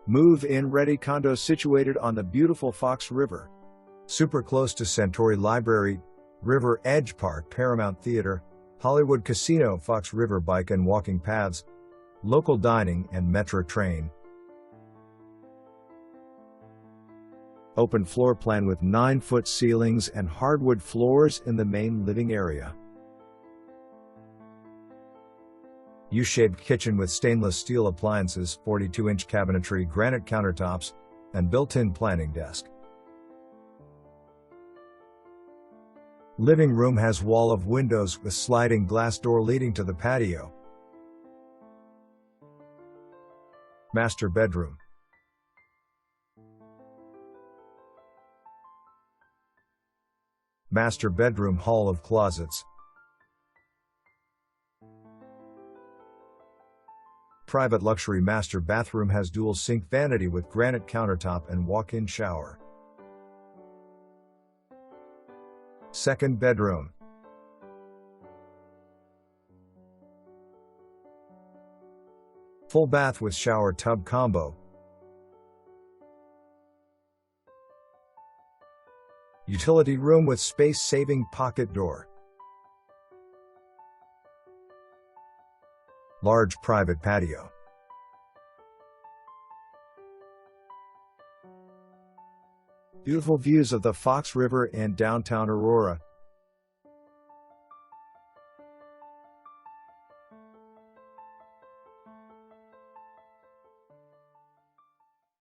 Move-in ready condo situated on the beautiful Fox River. Super close to Santori Library, RiverEdge Park, Paramount Theatre, Hollywood Casino, Fox River bike and walking paths, local dining and Metra train. Open floor plan with 9-foot ceilings and hardwood floors in the main living area. U-shaped kitchen with stainless steel appliances, 42-inch cabinetry, granite countertops, and built-in planning desk. Living room has wall of windows with sliding glass door leading to the patio. Master bedroom. Master bedroom hall of closets. Private luxury master bathroom has dual sink vanity with granite countertop and walk-in shower. Second bedroom. Full bath with shower tub combo. Utility room with space-saving pocket door. Large private patio. Beautiful views of the Fox River and downtown Aurora.